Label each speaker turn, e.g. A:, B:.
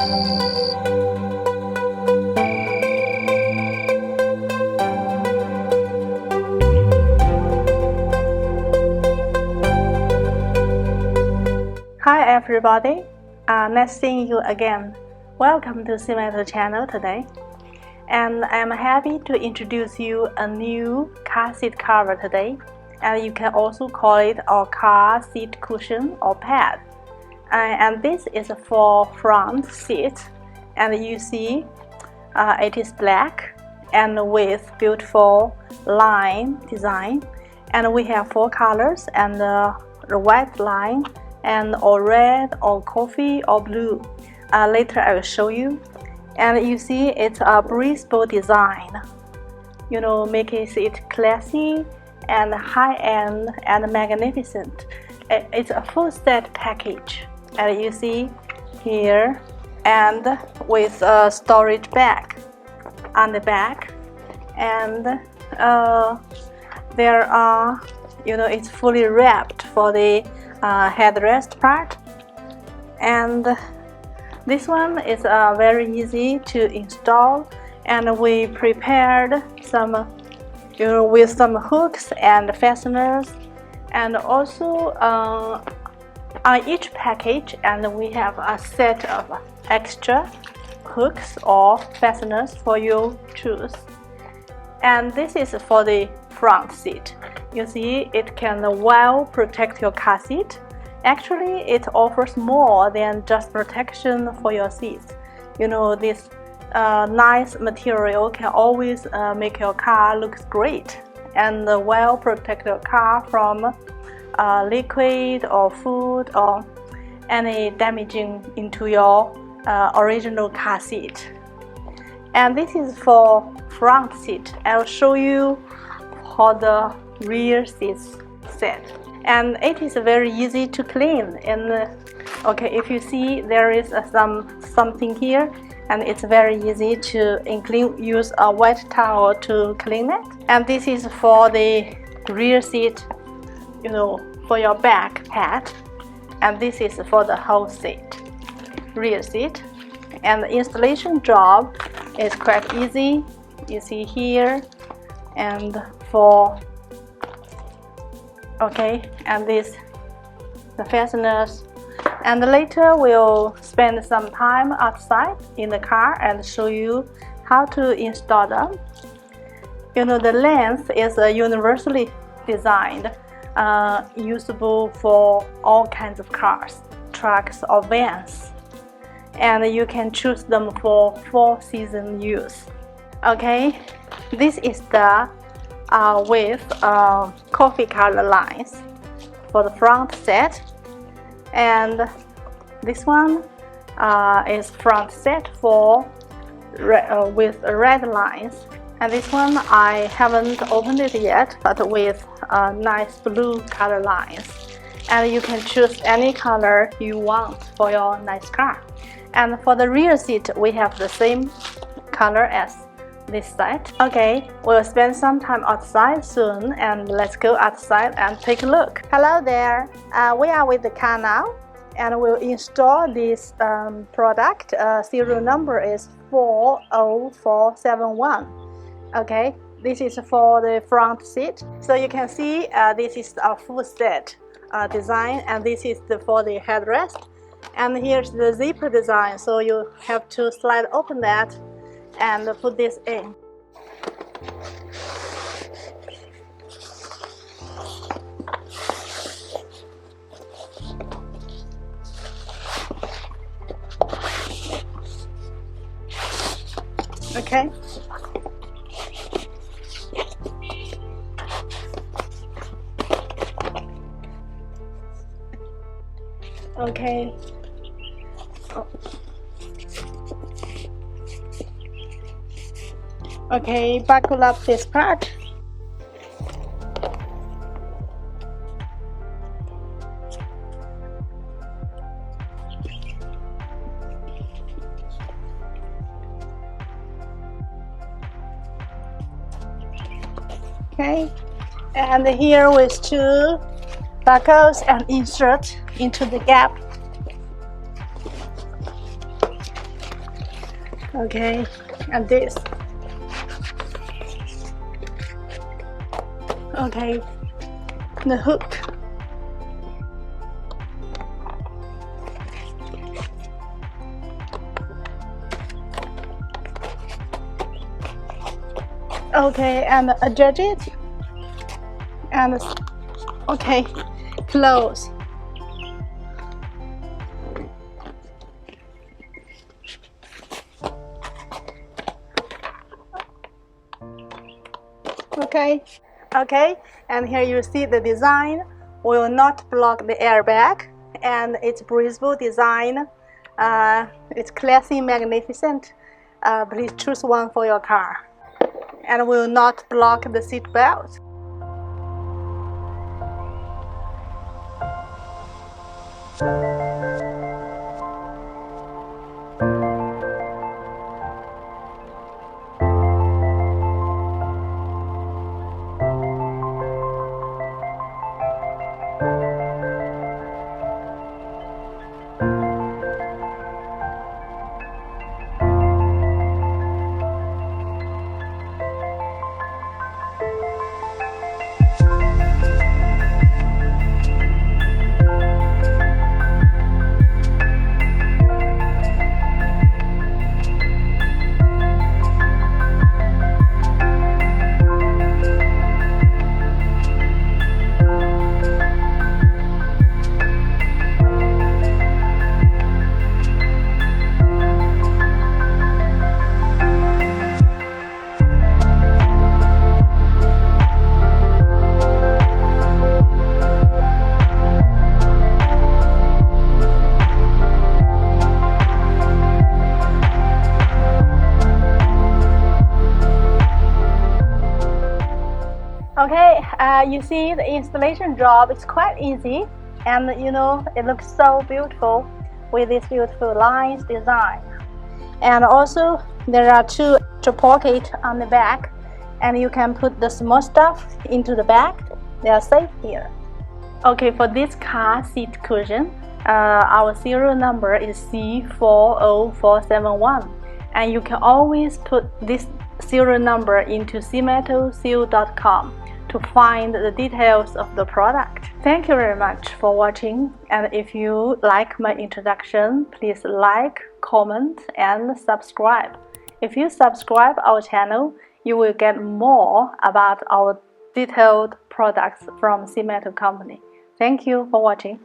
A: Hi everybody, nice seeing you again. Welcome to SEAMETAL channel today. And I'm happy to introduce you a new car seat cover today. And you can also call it a car seat cushion or pad. And this is for front seat. And you see it is black and with beautiful line design. And we have 4 colors and the white line and or red or coffee or blue. Later I will show you. And you see it's a breathable design, you know, making it classy and high-end and magnificent. It's a full set package, and you see here, and with a storage bag on the back, and there are, you know, it's fully wrapped for the headrest part. And this one is very easy to install, and we prepared some, you know, with some hooks and fasteners, and also on each package, and we have a set of extra hooks or fasteners for you to choose. And this is for the front seat. You see, it can well protect your car seat. Actually, it offers more than just protection for your seats. You know, this nice material can always make your car look great and well protect your car from liquid or food or any damaging into your original car seat. And this is for front seat. I'll show you for the rear seats set. And it is very easy to clean. And okay, if you see, there is something here, and it's very easy to use a wet towel to clean it. And this is for the rear seat, you know, for your back pad. And this is for the whole seat, rear seat. And the installation job is quite easy. You see here, and for okay, and this the fasteners. And later we'll spend some time outside in the car and show you how to install them. You know, the length is universally designed, usable for all kinds of cars, trucks or vans, and you can choose them for 4-season use. Okay, this is the with coffee color lines for the front set, and this one is front set for with red lines, and this one I haven't opened it yet, but with nice blue color lines, and you can choose any color you want for your nice car. And for the rear seat, we have the same color as this side. Okay, we'll spend some time outside soon, and let's go outside and take a look. Hello there, we are with the car now, and we'll install this product. Serial number is 40471. Okay, this is for the front seat. So you can see this is a full set design, and this is for the headrest. And here's the zipper design, so you have to slide open that and put this in. Okay. Okay. Oh. Okay, buckle up this part. Okay, and here with 2 buckles and insert into the gap. Okay, and this. Okay, the hook. Okay, and adjust it. And okay, close. Okay, and here you see the design will not block the airbag, and it's breathable design. It's classy, magnificent. Please choose one for your car, and will not block the seat belt. Okay, you see the installation job is quite easy, and you know it looks so beautiful with this beautiful lines design. And also there are two extra pockets on the back, and you can put the small stuff into the back. They are safe here. Okay, for this car seat cushion, our serial number is C40471, and you can always put this serial number into SEAMETAL to find the details of the product. Thank you very much for watching, and if you like my introduction, please like, comment and subscribe. If you subscribe our channel, you will get more about our detailed products from SEAMETAL company. Thank you for watching.